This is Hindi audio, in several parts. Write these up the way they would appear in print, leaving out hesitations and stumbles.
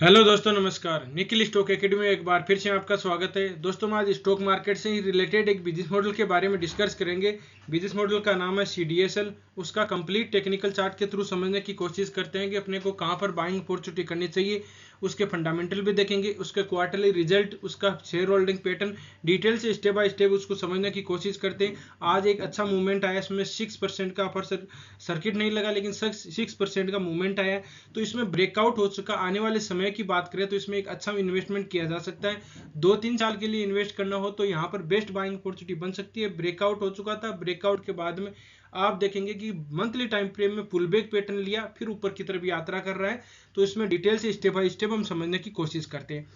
हेलो दोस्तों, नमस्कार। निखिल स्टॉक एकेडमी में एक बार फिर से आपका स्वागत है। दोस्तों, हम आज स्टॉक मार्केट से ही रिलेटेड एक बिजनेस मॉडल के बारे में डिस्कस करेंगे। बिजनेस मॉडल का नाम है CDSL। उसका कंप्लीट टेक्निकल चार्ट के थ्रू समझने की कोशिश करते हैं कि अपने को कहां पर बाइंग अपॉर्चुनिटी करनी चाहिए। उसके फंडामेंटल भी देखेंगे, उसके क्वार्टरली रिजल्ट, उसका शेयर होल्डिंग पैटर्न, डिटेल से स्टेप बाय स्टेप उसको समझने की कोशिश करते हैं। आज एक अच्छा मूवमेंट आया, इसमें 6% का अपर सर्किट नहीं लगा, लेकिन 6% का मूवमेंट आया। तो इसमें ब्रेकआउट हो चुका। आने वाले समय की बात करें तो इसमें एक अच्छा इन्वेस्टमेंट किया जा सकता है। 2-3 साल के लिए इन्वेस्ट करना हो तो यहाँ पर बेस्ट बाइंग अपॉर्चुनिटी बन सकती है। ब्रेकआउट हो चुका था, ब्रेकआउट के बाद में आप देखेंगे कि मंथली टाइम फ्रेम में पुल बैक पैटर्न लिया, फिर ऊपर की तरफ यात्रा कर रहा है। तो इसमें डिटेल से स्टेप बाय स्टेप हम समझने की कोशिश करते हैं।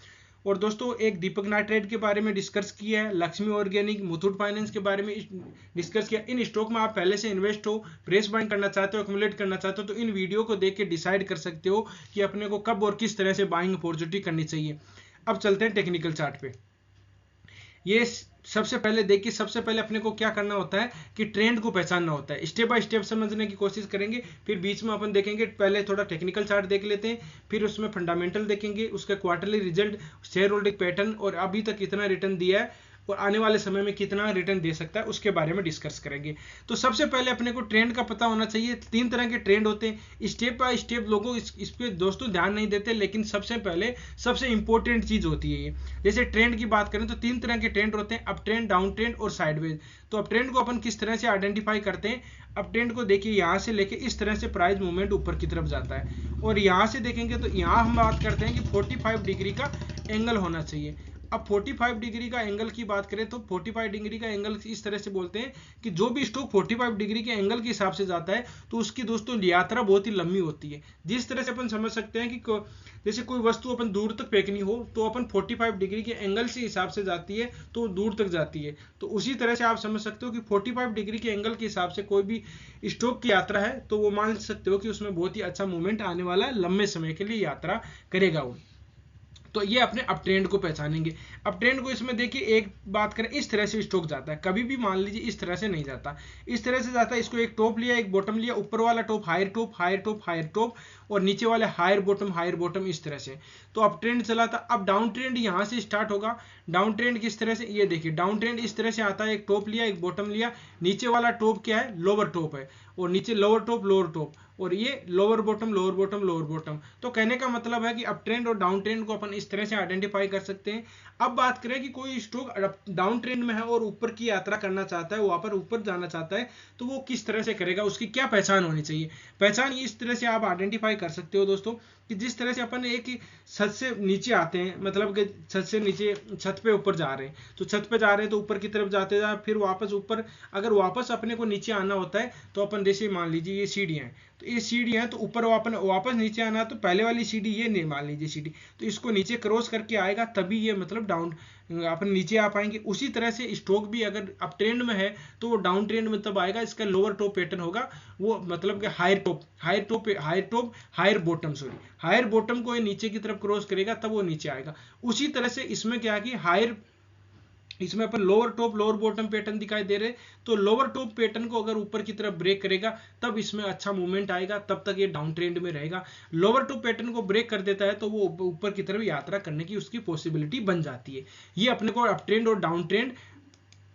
और दोस्तों, एक दीपक नाइट्रेट के बारे में डिस्कस किया है, लक्ष्मी ऑर्गेनिक, मुथूट फाइनेंस के बारे में डिस्कस किया। इन स्टॉक में आप पहले से इन्वेस्ट हो, प्रेस बाइंग करना चाहते हो, एक्युमुलेट करना चाहते हो, तो इन वीडियो को देख के डिसाइड कर सकते हो कि अपने को कब और किस तरह से बाइंग अपॉर्चुनिटी करनी चाहिए। अब चलते हैं टेक्निकल चार्ट पे। ये सबसे पहले देखिए, सबसे पहले अपने को क्या करना होता है कि ट्रेंड को पहचानना होता है। स्टेप बाय स्टेप समझने की कोशिश करेंगे, फिर बीच में अपन देखेंगे। पहले थोड़ा टेक्निकल चार्ट देख लेते हैं, फिर उसमें फंडामेंटल देखेंगे, उसका quarterly result, share holding pattern और अभी तक कितना रिटर्न दिया है और आने वाले समय में कितना रिटर्न दे सकता है, उसके बारे में डिस्कस करेंगे। तो सबसे पहले अपने को ट्रेंड का पता होना चाहिए। 3 तरह के ट्रेंड होते हैं। स्टेप बाय स्टेप लोगों इस पे दोस्तों ध्यान नहीं देते, लेकिन सबसे पहले सबसे इंपॉर्टेंट चीज होती है ये। जैसे ट्रेंड की बात करें तो 3 तरह के ट्रेंड होते हैं, अप ट्रेंड, डाउन ट्रेंड और साइडवेज। तो अप ट्रेंड को अपन किस तरह से आइडेंटिफाई करते हैं? अप ट्रेंड को देखिए, यहाँ से लेके इस तरह से प्राइस मूवमेंट ऊपर की तरफ जाता है, और यहाँ से देखेंगे तो यहाँ हम बात करते हैं कि 45 डिग्री का एंगल होना चाहिए। अब 45 डिग्री का एंगल की बात करें तो 45 डिग्री का एंगल इस तरह से बोलते हैं कि जो भी स्टॉक 45 डिग्री के एंगल के हिसाब से जाता है तो उसकी दोस्तों यात्रा बहुत ही लंबी होती है। जिस तरह से अपन समझ सकते हैं कि जैसे कोई वस्तु अपन दूर तक फेंकनी हो तो अपन 45 डिग्री के एंगल से हिसाब से जाती है तो दूर तक जाती है। तो उसी तरह से आप समझ सकते हो कि 45 डिग्री के एंगल के हिसाब से कोई भी स्टॉक की यात्रा है तो वो मान सकते हो कि उसमें बहुत ही अच्छा मूवमेंट आने वाला है, लंबे समय के लिए यात्रा करेगा वो। तो ये अपने अप ट्रेंड को पहचानेंगे। अप ट्रेंड को इसमें देखिए, एक बात करें, इस तरह से स्टॉक जाता है, कभी भी मान लीजिए इस तरह से नहीं जाता, इस तरह से जाता है। इसको एक टॉप लिया, एक बॉटम लिया, ऊपर वाला top higher top, higher top, higher top, और नीचे वाले हायर बॉटम, हायर बॉटम, इस तरह से। तो अप ट्रेंड चला था। अब डाउन ट्रेंड यहाँ से स्टार्ट होगा। डाउन ट्रेंड किस तरह से, ये देखिए, डाउन ट्रेंड इस तरह से आता है। एक टॉप लिया, एक बॉटम लिया, नीचे वाला टॉप क्या है? लोअर टॉप है, और नीचे लोअर टॉप, लोअर टॉप, और ये lower bottom, lower bottom, lower bottom. तो कहने का मतलब है कि अप ट्रेंड और डाउन ट्रेंड को अपन इस तरह से आइडेंटिफाई कर सकते हैं। अब बात करें कि कोई स्टॉक डाउन ट्रेंड में है और ऊपर की यात्रा करना चाहता है, वहां पर ऊपर जाना चाहता है, तो वो किस तरह से करेगा, उसकी क्या पहचान होनी चाहिए? पहचान इस तरह से आप आइडेंटिफाई कर सकते हो दोस्तों कि जिस तरह से अपन एक छत से नीचे आते हैं, मतलब कि छत से नीचे, छत पे ऊपर जा रहे हैं, तो छत पे जा रहे हैं तो ऊपर की तरफ जाते जा, फिर वापस ऊपर, अगर वापस अपने को नीचे आना होता है तो अपन जैसे मान लीजिए ये सीढ़ियां हैं, तो ये सीढ़ियां, तो ऊपर अपन वापस नीचे आना, तो पहले वाली सीढ़ी ये नहीं, मान लीजिए सीढ़ी, तो इसको नीचे क्रॉस करके आएगा तभी ये मतलब डाउन, अपन नीचे आ पाएंगे। उसी तरह से स्टॉक भी अगर अप ट्रेंड में है तो वो डाउन ट्रेंड में तब आएगा, इसका लोअर टॉप पैटर्न होगा, वो मतलब कि higher top, higher top, higher top, higher bottom, sorry, higher bottom को ये नीचे की तरफ क्रॉस करेगा तब वो नीचे आएगा। उसी तरह से इसमें क्या है कि हायर, इसमें अपन lower top, lower bottom pattern दिखाई दे रहे, तो लोअर टॉप पैटर्न को अगर ऊपर की तरफ ब्रेक करेगा तब इसमें अच्छा मूवमेंट आएगा, तब तक ये डाउन ट्रेंड में रहेगा। लोअर टॉप पैटर्न को ब्रेक कर देता है तो वो ऊपर की तरफ यात्रा करने की उसकी पॉसिबिलिटी बन जाती है। ये अपने को अप ट्रेंड और डाउन ट्रेंड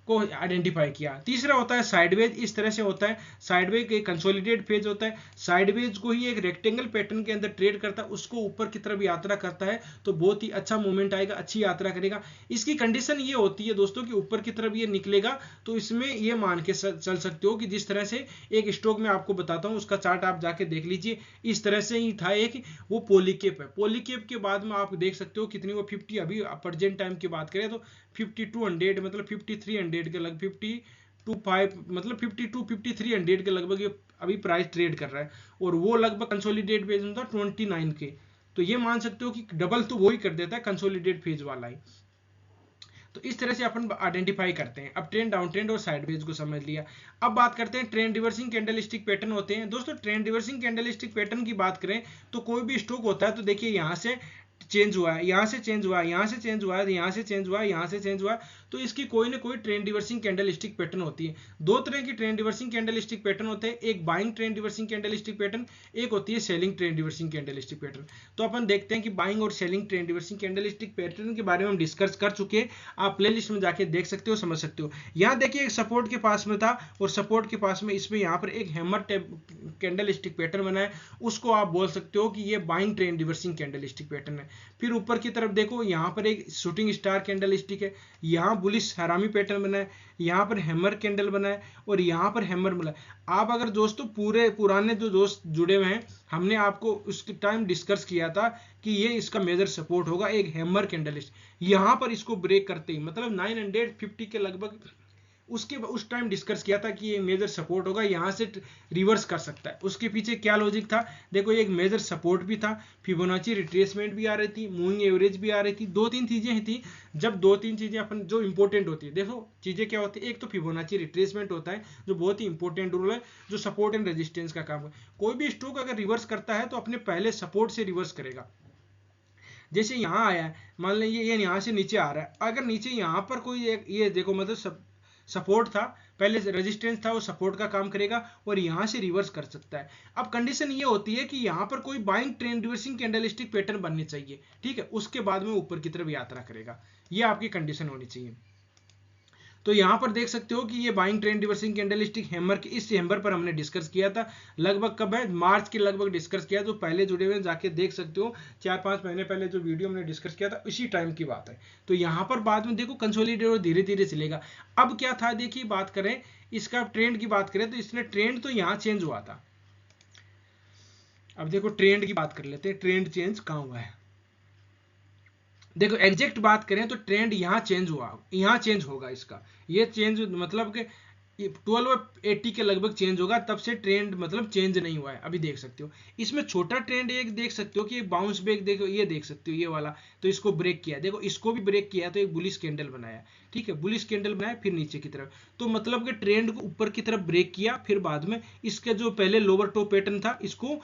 को आइडेंटिफाई किया। तीसरा होता है साइडवेज। इस तरह से होता है, साइडवेज एक कंसोलिडेट फेज होता है। साइडवेज को ही एक रेक्टेंगल पैटर्न के अंदर ट्रेड करता है, उसको ऊपर की तरफ यात्रा करता है तो बहुत ही अच्छा मूवमेंट आएगा, अच्छी यात्रा करेगा। इसकी कंडीशन ये होती है दोस्तों कि ऊपर की तरफ ये निकलेगा तो इसमें ये मान के चल सकते हो कि जिस तरह से एक स्टॉक में आपको बताता हूँ, उसका चार्ट आप जाके देख लीजिए, इस तरह से ही था एक, वो पॉलीकेप है। पॉलीकेप के बाद में आप देख सकते हो कितनी वो 50, अभी प्रेजेंट टाइम की बात करें तो 5200 मतलब 5300 के लगभग, 52 मतलब 52-5300 के लगभग ये अभी प्राइस ट्रेड कर रहा है, और वो लगभग कंसोलिडेट फेज में था 29 के। तो ये मान सकते हो कि डबल तो वो ही कर देता है कंसोलिडेट फेज वाला ही। तो इस तरह से अपन आइडेंटिफाई करते हैं। अब ट्रेंड, डाउन ट्रेंड और साइडवेज को समझ लिया। अब बात करते हैं ट्रेंड रिवर्सिंग कैंडलस्टिक पैटर्न होते हैं दोस्तों। ट्रेंड रिवर्सिंग कैंडलस्टिक पैटर्न की बात करें तो कोई भी स्टॉक होता है तो देखिए यहाँ से चेंज हुआ है, यहाँ से चेंज हुआ है, यहाँ से चेंज हुआ है, यहाँ से चेंज हुआ है, यहाँ से चेंज हुआ है, तो इसकी कोई ना कोई ट्रेंड रिवर्सिंग कैंडलस्टिक पैटर्न होती है। दो तरह की ट्रेंड रिवर्सिंग कैंडलस्टिक पैटर्न होते हैं, एक buying trend reversing candlestick pattern, एक होती है selling trend reversing candlestick pattern. तो अपन देखते हैं कि बाइंग और selling trend reversing candlestick pattern के बारे में हम डिस्कस कर चुके हैं, आप प्लेलिस्ट में जाके देख सकते हो, समझ सकते हो। यहाँ देखिए एक सपोर्ट के पास में था और सपोर्ट के पास में इसमें यहाँ पर एक हैमर कैंडलस्टिक पैटर्न बना है, उसको आप बोल सकते हो कि ये buying trend reversing candlestick pattern है। फिर ऊपर की तरफ देखो, यहाँ पर एक शूटिंग स्टार कैंडलस्टिक है, यहाँ बुलिश हरामी पैटर्न बना है, यहाँ पर हैमर कैंडल बना है और यहाँ पर हैमर बना है। आप अगर दोस्तों पूरे पुराने जो दोस्त जुड़े हुए हैं, हमने आपको उस टाइम डिस्कस किया था कि ये इसका मेजर सपोर्ट होगा एक हैमर कैंडलस्टिक, यहाँ पर इसको ब्रेक करते ही मतलब 950 के लगभग उसके उस टाइम डिस्कस किया था कि ये मेजर सपोर्ट होगा, यहाँ से रिवर्स कर सकता है। उसके पीछे क्या लॉजिक था, देखो एक मेजर सपोर्ट भी था, फिबोनाची रिट्रेसमेंट भी आ रही थी, मूविंग एवरेज भी आ रही थी, दो तीन चीजें थी। जब दो तीन चीजें अपन जो इंपॉर्टेंट होती है, देखो चीजें क्या होती है, एक तो फिबोनाची रिट्रेसमेंट होता है जो बहुत ही इंपॉर्टेंट रूल है, जो सपोर्ट एंड रेजिस्टेंस का काम है। कोई भी स्टॉक अगर रिवर्स करता है तो अपने पहले सपोर्ट से रिवर्स करेगा। जैसे यहाँ आया है, मान लीजिए ये यहाँ से नीचे आ रहा है, अगर नीचे यहाँ पर कोई एक ये देखो मतलब सपोर्ट था, पहले रेजिस्टेंस था, वो सपोर्ट का काम करेगा और यहां से रिवर्स कर सकता है। अब कंडीशन ये होती है कि यहां पर कोई buying trend reversing candlestick pattern बनने चाहिए, ठीक है, उसके बाद में ऊपर की तरफ यात्रा करेगा, ये आपकी कंडीशन होनी चाहिए। तो यहां पर देख सकते हो कि ये buying trend reversing candlestick hammer के इस हैमर पर हमने डिस्कस किया था, लगभग कब है, मार्च के लगभग डिस्कस किया। जो पहले जुड़े हुए जाके देख सकते हो, 4-5 महीने पहले जो वीडियो हमने डिस्कस किया था इसी टाइम की बात है। तो यहां पर बाद में देखो कंसोलिडेट और धीरे धीरे चलेगा। अब क्या था, देखिए बात करें इसका ट्रेंड की बात करें तो इसने ट्रेंड तो यहाँ चेंज हुआ था। अब देखो ट्रेंड की बात कर लेते हैं, ट्रेंड चेंज कहाँ हुआ है। देखो एग्जैक्ट बात करें तो ट्रेंड यहाँ चेंज हुआ, यहाँ चेंज होगा इसका, ये चेंज मतलब कि 1280 के लगभग चेंज होगा, तब से ट्रेंड मतलब चेंज नहीं हुआ है। अभी देख सकते हो इसमें छोटा ट्रेंड एक देख सकते हो कि एक बाउंस बैक, देखो ये देख सकते हो ये वाला, तो इसको ब्रेक किया, देखो इसको भी ब्रेक किया तो एक बुलिश कैंडल बनाया, ठीक है, बुलिश कैंडल बनाया फिर नीचे की तरफ, तो मतलब कि ट्रेंड को ऊपर की तरफ ब्रेक किया, फिर बाद में इसके जो पहले लोअर टॉप पैटर्न था इसको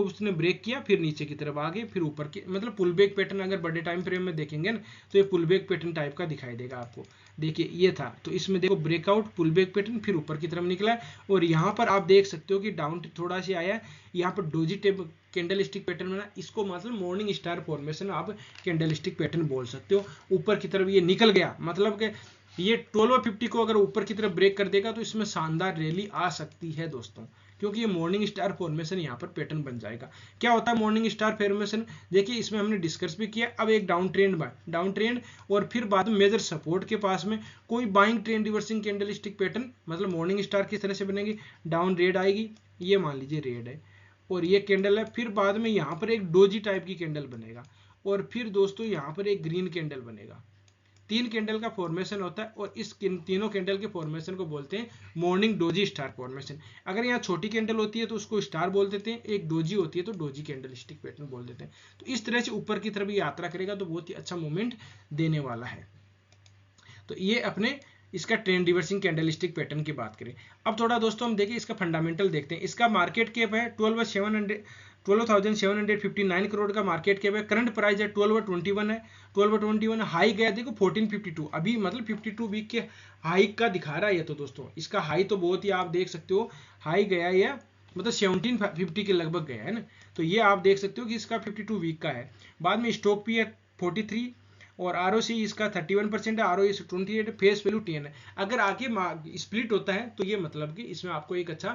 उसने ब्रेक किया, फिर नीचे की तरफ आगे, फिर ऊपर की मतलब पुल बैक पैटर्न अगर बड़े टाइम फ्रेम में देखेंगे ना तो ये पुल बैक पैटर्न टाइप का दिखाई देगा आपको। देखिए ये था, तो इसमें देखो ब्रेकआउट पुल बैक पैटर्न फिर ऊपर की तरफ निकला है और यहाँ पर आप देख सकते हो कि डाउन थोड़ा सा आया है, यहाँ पर डोजी टेप कैंडलस्टिक पैटर्न बना, इसको मतलब मॉर्निंग स्टार फॉर्मेशन आप कैंडलस्टिक पैटर्न बोल सकते हो। ऊपर की तरफ ये निकल गया, मतलब कि ये 1250 को अगर ऊपर की तरफ ब्रेक कर देगा तो इसमें शानदार रैली आ सकती है दोस्तों, क्योंकि ये मॉर्निंग स्टार फॉर्मेशन यहाँ पर पैटर्न बन जाएगा। क्या होता है मॉर्निंग स्टार फॉर्मेशन, देखिए इसमें हमने डिस्कस भी किया। अब एक डाउन ट्रेंड और फिर बाद में मेजर सपोर्ट के पास में कोई buying trend reversing candlestick pattern, मतलब मॉर्निंग स्टार किस तरह से बनेगी, डाउन रेड आएगी, ये मान लीजिए रेड है और ये कैंडल है, फिर बाद में यहाँ पर एक डोजी टाइप की कैंडल बनेगा और फिर दोस्तों यहाँ पर एक ग्रीन कैंडल बनेगा। तीन कैंडल का फॉर्मेशन होता है और इस तीनों कैंडल के फॉर्मेशन को बोलते हैं मॉर्निंग डोजी स्टार फॉर्मेशन। अगर यहाँ छोटी कैंडल होती है तो उसको स्टार बोल देते हैं, एक डोजी होती है तो डोजी कैंडल स्टिक पैटर्न बोल देते हैं। तो इस तरह से ऊपर की तरफ यात्रा करेगा तो बहुत ही अच्छा मूवमेंट देने वाला है। तो ये अपने इसका ट्रेंड रिवर्सिंग कैंडलस्टिक पैटर्न की बात करें। अब थोड़ा दोस्तों हम देखें इसका फंडामेंटल देखते हैं। इसका मार्केट कैप है 12,759 करोड़ का मार्केट कैप है। करंट प्राइस है 1221 है, 1221 हाई गया देखो 1452, अभी मतलब 52 वीक के हाई का दिखा रहा है ये। तो दोस्तों इसका हाई तो बहुत ही आप देख सकते हो, हाई गया ये मतलब 1750 के लगभग गया है ना, तो ये आप देख सकते हो कि इसका 52 वीक का है। बाद में स्टॉक भी है 43 और ROC इसका 31% है, ROE 28, फेस वैल्यू 10 है। अगर आगे स्प्लिट होता है तो ये मतलब कि इसमें आपको एक अच्छा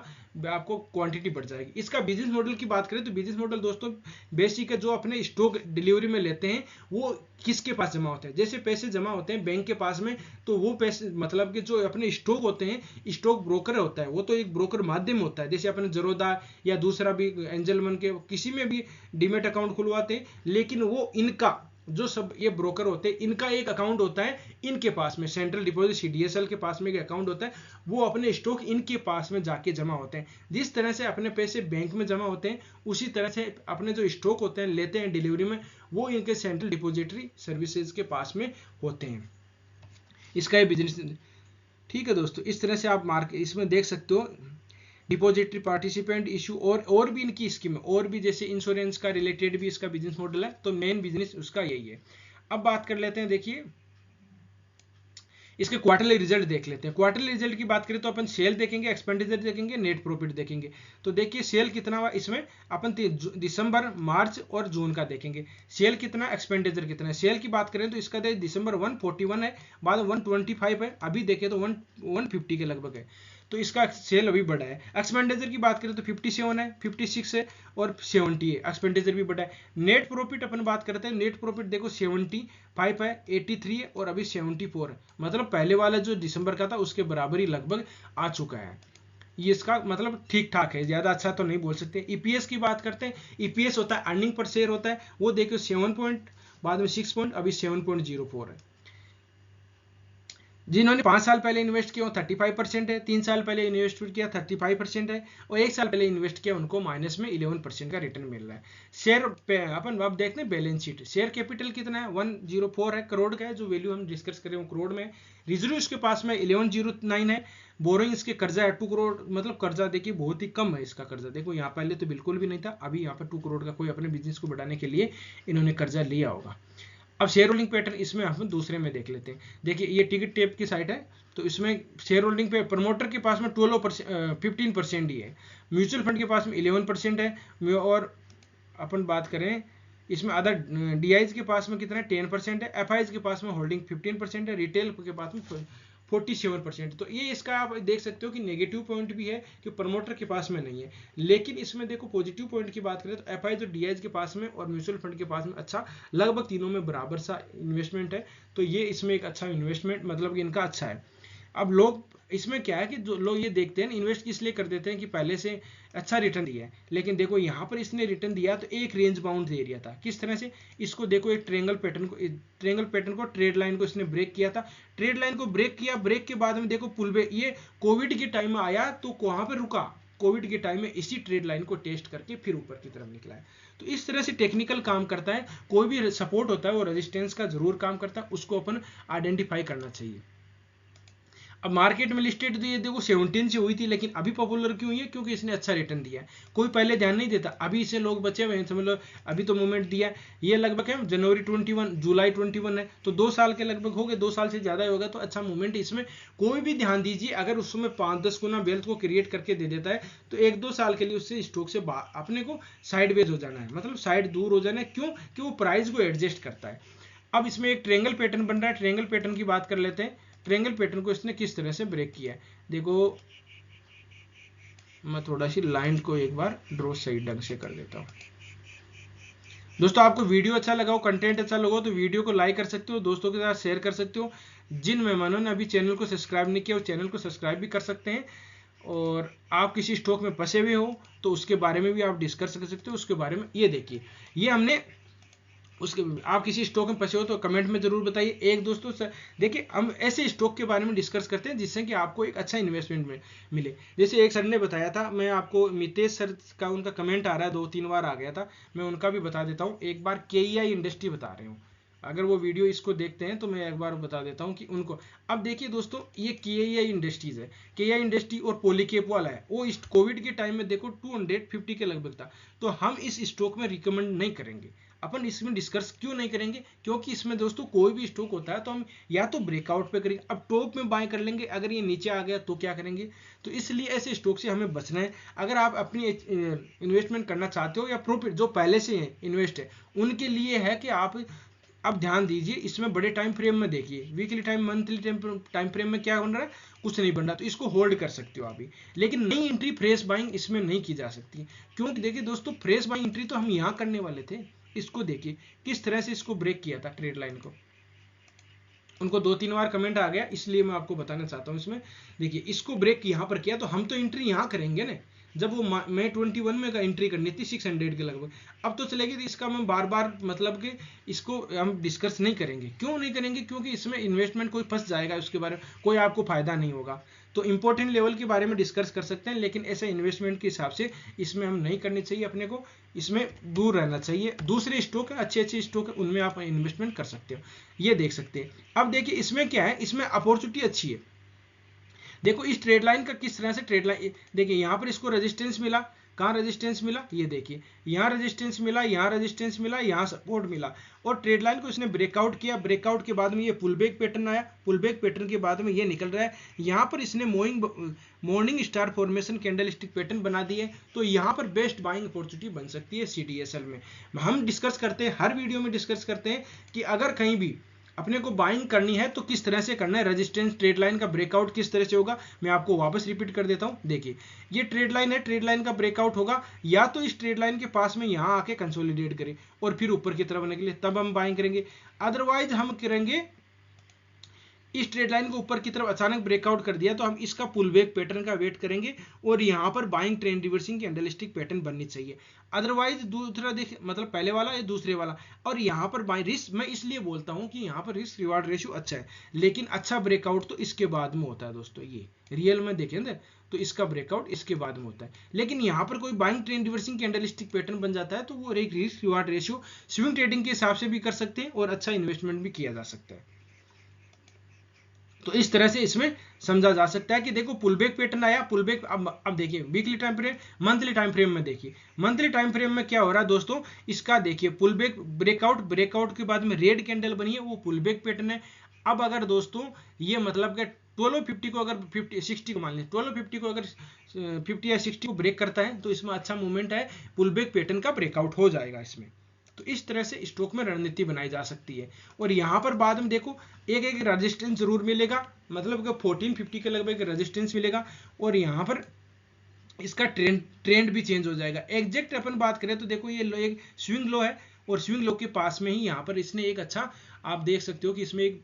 आपको क्वांटिटी बढ़ जाएगी। इसका बिजनेस मॉडल की बात करें तो बिजनेस मॉडल दोस्तों बेसिक है, जो अपने स्टॉक डिलीवरी में लेते हैं वो किसके पास जमा होते हैं, जैसे पैसे जमा होते हैं बैंक के पास में, तो वो पैसे मतलब कि जो अपने स्टॉक होते हैं, स्टॉक ब्रोकर होता है वो तो एक ब्रोकर माध्यम होता है, जैसे अपने जरोदा या दूसरा भी एंजल मन के किसी में भी डीमेट अकाउंट खुलवाते हैं, लेकिन वो इनका जो सब ये ब्रोकर होते हैं इनका एक अकाउंट होता है इनके पास में, सेंट्रल डिपॉजिट CDSL के पास में एक अकाउंट होता है, वो अपने स्टॉक इनके पास में जाके जमा होते हैं। जिस तरह से अपने पैसे बैंक में जमा होते हैं उसी तरह से अपने जो स्टॉक होते हैं लेते हैं डिलीवरी में, वो इनके सेंट्रल डिपॉजिटरी सर्विसेज के पास में होते हैं। इसका ये बिजनेस ठीक है दोस्तों। इस तरह से आप मार्केट इसमें देख सकते हो डिपॉजिटरी पार्टिसिपेंट इशू और भी इनकी स्कीम, और भी जैसे इंश्योरेंस का रिलेटेड भी इसका बिजनेस मॉडल है, तो मेन बिजनेस उसका यही है। अब बात कर लेते हैं, देखिए इसके क्वार्टरली रिजल्ट देख लेते हैं। क्वार्टरली रिजल्ट की बात करें तो अपन सेल देखेंगे, एक्सपेंडिचर देखेंगे, नेट प्रॉफिट देखेंगे। तो देखिए सेल कितना हुआ, इसमें अपन दिसंबर, मार्च और जून का देखेंगे। सेल कितना, एक्सपेंडिचर कितना है। सेल की बात करें तो इसका दिसंबर 141 है, बाद 125 है, अभी देखें तो 150 के लगभग है। तो इसका सेल अभी बढ़ा है। एक्सपेंडिचर की बात करें तो 57 है, 56 है और 70 है, एक्सपेंडिचर भी बढ़ा है। नेट प्रॉफिट अपन बात करते हैं, नेट प्रॉफिट देखो 75 है, 83 है और अभी 74 है। मतलब पहले वाला जो दिसंबर का था उसके बराबर ही लगभग आ चुका है। ये इसका मतलब ठीक ठाक है, ज्यादा अच्छा तो नहीं बोल सकते। ईपीएस की बात करते हैं, ईपीएस होता है अर्निंग पर शेयर होता है, वो देखो 7 पॉइंट, बाद में 6 पॉइंट, अभी 7.04 है। जिन्होंने 5 साल पहले इन्वेस्ट किया 35% है, 3 साल पहले इन्वेस्ट किया 35% है और 1 साल पहले इन्वेस्ट किया उनको माइनस में 11% का रिटर्न मिल रहा है। शेयर अपन अब देखते हैं बैलेंस शीट। शेयर कैपिटल कितना है, 104 है, करोड़ का है, जो वैल्यू हम डिस्कस करें वो करोड़ में। रिजर्व इसके पास में 1109 है। बोरोइंग इसके कर्जा है 2 करोड़, मतलब कर्जा देखिए बहुत ही कम है इसका कर्जा। देखो यहाँ पहले तो बिल्कुल भी नहीं था, अभी यहाँ पर 2 करोड़ का कोई अपने बिजनेस को बढ़ाने के लिए इन्होंने कर्जा लिया होगा। अब शेयर होल्डिंग पैटर्न इसमें हम दूसरे में देख लेते हैं। देखिए ये टिकट टेप की साइट है, तो इसमें शेयर होल्डिंग पे प्रमोटर के पास में 15% ही है, म्यूचुअल फंड के पास में 11% है, और अपन बात करें इसमें अदर डीआईज के पास में कितना है, 10% है, एफआईज के पास में होल्डिंग 15% है, रिटेल के पास में 47%। तो ये इसका आप देख सकते हो कि नेगेटिव पॉइंट भी है कि प्रमोटर के पास में नहीं है। लेकिन इसमें देखो पॉजिटिव पॉइंट की बात करें तो एफआईज और डीआईज के पास में और म्यूचुअल फंड के पास में अच्छा, लगभग तीनों में बराबर सा इन्वेस्टमेंट है। तो ये इसमें एक अच्छा इन्वेस्टमेंट, मतलब इनका अच्छा है। अब लोग इसमें क्या है कि जो लोग ये देखते हैं इन्वेस्ट इसलिए कर देते हैं कि पहले से अच्छा रिटर्न दिया है, लेकिन देखो यहाँ पर इसने रिटर्न दिया तो एक रेंज बाउंड एरिया था। किस तरह से, इसको देखो एक ट्रेंगल पैटर्न को ट्रेड लाइन को इसने ब्रेक किया था, ट्रेड लाइन को ब्रेक किया, ब्रेक के बाद में देखो पुल पे ये कोविड के टाइम में आया तो वहां पर रुका, कोविड के टाइम में इसी ट्रेड लाइन को टेस्ट करके फिर ऊपर की तरफ निकला है। तो इस तरह से टेक्निकल काम करता है, कोई भी सपोर्ट होता है वो रेजिस्टेंस का जरूर काम करता है, उसको अपन आइडेंटिफाई करना चाहिए। अब मार्केट में लिस्टेड तो ये देखो 17 से हुई थी, लेकिन अभी पॉपुलर क्यों हुई है, क्योंकि इसने अच्छा रिटर्न दिया है। कोई पहले ध्यान नहीं देता, अभी इसे लोग बचे हुए हैं, समझ लो अभी तो मूवमेंट दिया है। ये लगभग है जनवरी 21, जुलाई 21 है, तो 2 साल के लगभग हो गए, 2 साल से ज्यादा होगा, तो अच्छा मूवमेंट इसमें। कोई भी ध्यान दीजिए, अगर उसमें 5-10 गुना वेल्थ को क्रिएट करके दे देता है तो 1-2 साल के लिए उससे स्टॉक से अपने को साइडवेज हो जाना है, मतलब साइड दूर हो जाना है। क्यों कि वो प्राइस को एडजस्ट करता है। अब इसमें एक ट्रेंगल पैटर्न बन रहा है, ट्रेंगल पैटर्न की बात कर लेते हैं। ट्रेंगल पैटर्न को इसने किस तरह से ब्रेक किया है, देखो मैं थोड़ा सी लाइन को एक बार ड्रॉ सही ढंग से कर देता हूं। दोस्तों आपको वीडियो अच्छा लगा हो, कंटेंट अच्छा लगा हो तो वीडियो को लाइक कर सकते हो, दोस्तों के साथ शेयर कर सकते हो। जिन मेहमानों ने अभी चैनल को सब्सक्राइब नहीं किया वो चैनल को सब्सक्राइब भी कर सकते हैं। और आप किसी स्टॉक में फंसे हुए हो तो उसके बारे में भी आप डिस्कस कर सकते हो। उसके बारे में ये देखिए, ये हमने उसके, आप किसी स्टॉक में फंसे हो तो कमेंट में जरूर बताइए। एक दोस्तों देखिए हम ऐसे स्टॉक के बारे में डिस्कस करते हैं जिससे कि आपको एक अच्छा इन्वेस्टमेंट मिले। जैसे एक सर ने बताया था, मैं आपको मितेश सर का उनका कमेंट आ रहा है, 2-3 बार आ गया था, मैं उनका भी बता देता हूँ। एक बार केईआई इंडस्ट्री बता रहे हूँ, अगर वो वीडियो इसको देखते हैं तो मैं एक बार बता देता हूँ कि उनको। अब देखिए दोस्तों, ये केईआई इंडस्ट्रीज है, केईआई इंडस्ट्री और पॉलीकेप वाला है, वो इस कोविड के टाइम में देखो 250 के लगभग था। तो हम इस स्टॉक में रिकमेंड नहीं करेंगे, अपन इसमें डिस्कस क्यों नहीं करेंगे, क्योंकि इसमें दोस्तों कोई भी स्टॉक होता है तो हम या तो ब्रेकआउट पे करेंगे, अब टॉप में बाय कर लेंगे, अगर ये नीचे आ गया तो क्या करेंगे। तो इसलिए ऐसे स्टॉक से हमें बचना है। अगर आप अपनी इन्वेस्टमेंट करना चाहते हो या प्रॉफिट जो पहले से है इन्वेस्ट है उनके लिए है कि आप अब ध्यान दीजिए, इसमें बड़े टाइम फ्रेम में देखिए, weekly time, monthly time frame में क्या बन रहा है, कुछ नहीं बन रहा, तो इसको होल्ड कर सकते हो अभी। लेकिन नई एंट्री फ्रेश बाइंग इसमें नहीं की जा सकती, क्योंकि देखिए दोस्तों फ्रेश बाइंग एंट्री तो हम यहाँ करने वाले थे। इसको देखिए किस तरह से इसको ब्रेक किया था ट्रेड लाइन को, उनको 2-3 बार कमेंट आ गया, इसलिए मैं आपको बताना चाहता हूं। इसमें देखिए इसको ब्रेक यहां पर किया, तो हम तो एंट्री यहां करेंगे ना, जब वो मई 21 में का एंट्री करनी थी 600 के लगभग, अब तो चलेगी। तो इसका हम बार बार मतलब कि इसको हम डिस्कस नहीं करेंगे। क्यों नहीं करेंगे, क्योंकि इसमें इन्वेस्टमेंट कोई फंस जाएगा, उसके बारे में कोई आपको फायदा नहीं होगा। तो इंपॉर्टेंट लेवल के बारे में डिस्कस कर सकते हैं, लेकिन ऐसे इन्वेस्टमेंट के हिसाब से इसमें हम नहीं करनी चाहिए, अपने को इसमें दूर रहना चाहिए। दूसरे स्टॉक है, अच्छे अच्छे स्टॉक है, उनमें आप इन्वेस्टमेंट कर सकते हो, ये देख सकते हैं। अब देखिए इसमें क्या है, इसमें अपॉर्चुनिटी अच्छी है। देखो इस ट्रेड लाइन का किस तरह से ट्रेड लाइन, देखिए यहाँ पर इसको रेजिस्टेंस मिला, कहाँ रेजिस्टेंस मिला, ये देखिए यहाँ रेजिस्टेंस मिला, यहाँ रेजिस्टेंस मिला, यहाँ सपोर्ट मिला, और ट्रेड लाइन को इसने ब्रेकआउट किया। ब्रेकआउट के बाद में ये पुल बैक पैटर्न आया, पुल बैक पैटर्न के बाद में ये निकल रहा है। यहाँ पर इसने morning star formation candlestick pattern बना दिए, तो यहाँ पर बेस्ट बाइंग अपॉर्चुनिटी बन सकती है CDSL में। हम डिस्कस करते हैं, हर वीडियो में डिस्कस करते हैं कि अगर कहीं भी अपने को बाइंग करनी है तो किस तरह से करना है, रेजिस्टेंस ट्रेड लाइन का ब्रेकआउट किस तरह से होगा, मैं आपको वापस रिपीट कर देता हूं। देखिए ये ट्रेड लाइन है, ट्रेड लाइन का ब्रेकआउट होगा, या तो इस ट्रेड लाइन के पास में यहां आके कंसोलिडेट करें और फिर ऊपर की तरफ निकले, तब हम बाइंग करेंगे। अदरवाइज हम करेंगे इस ट्रेड लाइन को ऊपर की तरफ अचानक ब्रेकआउट कर दिया तो हम इसका पुल बैक पैटर्न का वेट करेंगे और यहां पर buying trend reversing candlestick pattern बननी चाहिए। अदरवाइज दूसरा देख, मतलब पहले वाला या दूसरे वाला, और यहां पर बाइंग रिस्क, मैं इसलिए बोलता हूं कि यहां पर रिस्क रिवार्ड रेशियो अच्छा है, लेकिन अच्छा ब्रेकआउट तो इसके बाद में होता है दोस्तों। ये रियल में देखें ना तो इसका ब्रेकआउट इसके बाद में होता है, लेकिन यहां पर कोई buying trend reversing candlestick pattern बन जाता है तो वो एक risk reward ratio swing trading के हिसाब से भी कर सकते हैं और अच्छा इन्वेस्टमेंट भी किया जा सकता है। तो इस तरह से इसमें समझा जा सकता है कि देखो पुल बैक पैटर्न आया, पुल बैक। अब देखिए weekly time frame, monthly time frame में देखिए, मंथली टाइम फ्रेम में क्या हो रहा है दोस्तों, इसका देखिए पुल बैक ब्रेकआउट, ब्रेकआउट के बाद में रेड कैंडल बनी है, वो पुल बैक पैटर्न है। अब अगर दोस्तों ये मतलब कि 1250 को अगर 60 को मान लें, 1250 को अगर 50 या 60 को ब्रेक करता है तो इसमें अच्छा मूवमेंट है, पुल बैक पैटर्न का ब्रेकआउट हो जाएगा इसमें। तो इस तरह से स्टॉक में रणनीति बनाई जा सकती है। और यहां पर बाद में देखो एक एक रेजिस्टेंस जरूर मिलेगा, मतलब कि 1450 के लगभग रेजिस्टेंस मिलेगा, और यहां पर इसका ट्रेंड भी चेंज हो जाएगा। एग्जैक्ट अपन बात करें तो देखो ये एक स्विंग लो है, और स्विंग लो के पास में ही यहाँ पर इसने एक अच्छा, आप देख सकते हो कि इसमें एक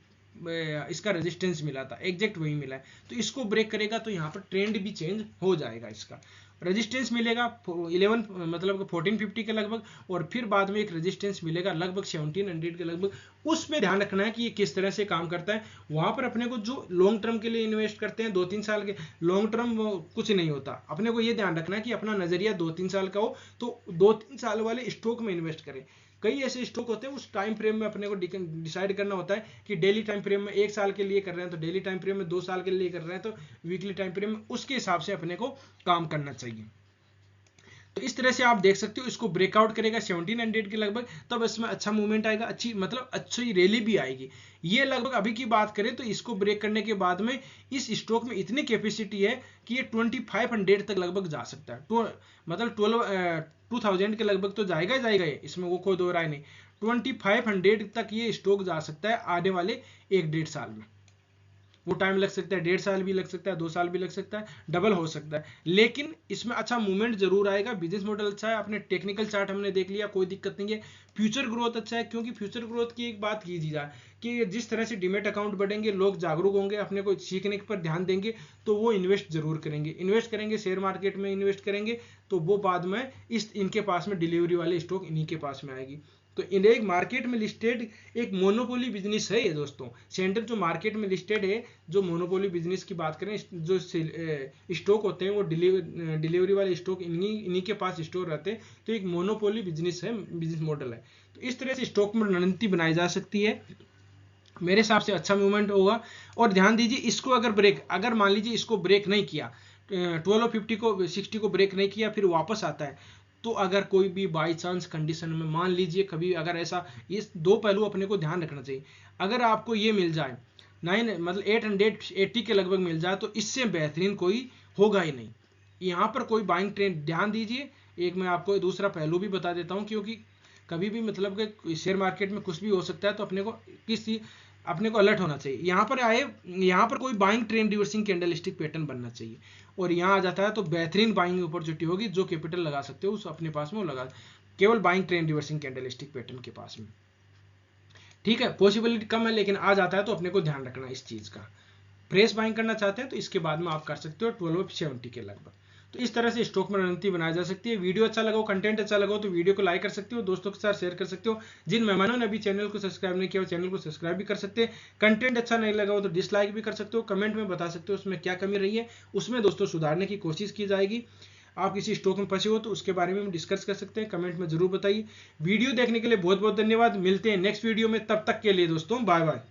इसका रेजिस्टेंस मिला था, एग्जैक्ट वही मिला है, तो इसको ब्रेक करेगा तो यहाँ पर ट्रेंड भी चेंज हो जाएगा। इसका रेजिस्टेंस मिलेगा 11 मतलब 1450 के लगभग, और फिर बाद में एक रेजिस्टेंस मिलेगा लगभग 1700 के लगभग। उसमें ध्यान रखना है कि ये किस तरह से काम करता है। वहां पर अपने को जो लॉन्ग टर्म के लिए इन्वेस्ट करते हैं 2-3 साल के, लॉन्ग टर्म कुछ नहीं होता, अपने को ये ध्यान रखना है कि अपना नजरिया 2-3 साल का हो, तो 2-3 साल वाले स्टॉक में इन्वेस्ट करें। कई ऐसे स्टॉक होते हैं उस टाइम फ्रेम में अपने को डिसाइड करना होता है कि डेली टाइम फ्रेम में 1 साल के लिए कर रहे हैं तो डेली टाइम फ्रेम में 2 साल के लिए कर रहे हैं तो वीकली टाइम फ्रेम में, उसके हिसाब से अपने को काम करना चाहिए। तो इस तरह से आप देख सकते हो इसको ब्रेकआउट करेगा 1700 के लगभग, तब इसमें अच्छा मूवमेंट आएगा, अच्छी मतलब अच्छी रैली भी आएगी। ये लगभग अभी की बात करें तो इसको ब्रेक करने के बाद में इस स्टॉक में इतनी कैपेसिटी है कि ये 2500 तक लगभग जा सकता है, तो मतलब 2000 के लगभग तो जाएगा ही जाएगा ये, इसमें वो कोई दो राय नहीं। 2500 तक ये स्टॉक जा सकता है आने वाले 1-1.5 साल में। वो टाइम लग सकता है, 1.5 साल भी लग सकता है, 2 साल भी लग सकता है, डबल हो सकता है, लेकिन इसमें अच्छा मूवमेंट जरूर आएगा। बिजनेस मॉडल अच्छा है, अपने टेक्निकल चार्ट हमने देख लिया, कोई दिक्कत नहीं है। फ्यूचर ग्रोथ अच्छा है, क्योंकि फ्यूचर ग्रोथ की एक बात कीजिए जाए कि जिस तरह से डीमेट अकाउंट बढ़ेंगे, लोग जागरूक होंगे, अपने को सीखने पर ध्यान देंगे, तो वो इन्वेस्ट जरूर करेंगे। इन्वेस्ट करेंगे शेयर मार्केट में, इन्वेस्ट करेंगे तो वो बाद में इनके पास में डिलीवरी वाले स्टॉक इन्हीं के पास में आएगी। तो एक मार्केट में लिस्टेड एक मोनोपोली बिजनेस है ये दोस्तों। सेंटर जो मार्केट में लिस्टेड है, जो मोनोपोली बिजनेस की बात करें, जो स्टॉक होते हैं वो डिलीवरी वाले स्टॉक इन्हीं के पास स्टोर रहते हैं, तो एक मोनोपोली बिजनेस है, बिजनेस मॉडल है। तो इस तरह से स्टॉक में रणनीति बनाई जा सकती है, मेरे हिसाब से अच्छा मूवमेंट होगा। और ध्यान दीजिए इसको अगर मान लीजिए इसको ब्रेक नहीं किया, 1250 को 60 को ब्रेक नहीं किया, फिर वापस आता है, तो अगर कोई भी बाई चांस कंडीशन में मान लीजिए कभी अगर ऐसा, इस दो पहलू अपने को ध्यान रखना चाहिए। अगर आपको ये मिल जाए 880 के लगभग मिल जाए तो इससे बेहतरीन कोई होगा ही नहीं। यहाँ पर कोई बाइंग ट्रेंड, ध्यान दीजिए, एक मैं आपको दूसरा पहलू भी बता देता हूँ, क्योंकि कभी भी मतलब कि शेयर मार्केट में कुछ भी हो सकता है, तो अपने को अलर्ट होना चाहिए। यहाँ पर कोई buying trend reversing candlestick pattern बनना चाहिए, और यहाँ आ जाता है तो बेहतरीन बाइंग अपॉर्चुनिटी होगी। जो कैपिटल लगा सकते हो उस अपने पास में वो लगा, केवल buying trend reversing candlestick pattern के पास में, ठीक है। पॉसिबिलिटी कम है लेकिन आ जाता है, तो अपने को ध्यान रखना इस चीज का। फ्रेश बाइंग करना चाहते हैं तो इसके बाद में आप कर सकते हो 1270 के लगभग। तो इस तरह से स्टॉक में रणनीति बनाई जा सकती है। वीडियो अच्छा लगा हो, कंटेंट अच्छा लगा हो तो वीडियो को लाइक कर सकते हो, दोस्तों के साथ शेयर कर सकते हो। जिन मेहमानों ने अभी चैनल को सब्सक्राइब नहीं किया वो चैनल को सब्सक्राइब भी कर सकते हैं। कंटेंट अच्छा नहीं लगा हो तो डिसलाइक भी कर सकते हो, कमेंट में बता सकते हो उसमें क्या कमी रही है, उसमें दोस्तों सुधारने की कोशिश की जाएगी। आप किसी स्टॉक में फंसे हो तो उसके बारे में हम डिस्कस कर सकते हैं, कमेंट में जरूर बताइए। वीडियो देखने के लिए बहुत बहुत धन्यवाद, मिलते हैं नेक्स्ट वीडियो में, तब तक के लिए दोस्तों बाय बाय।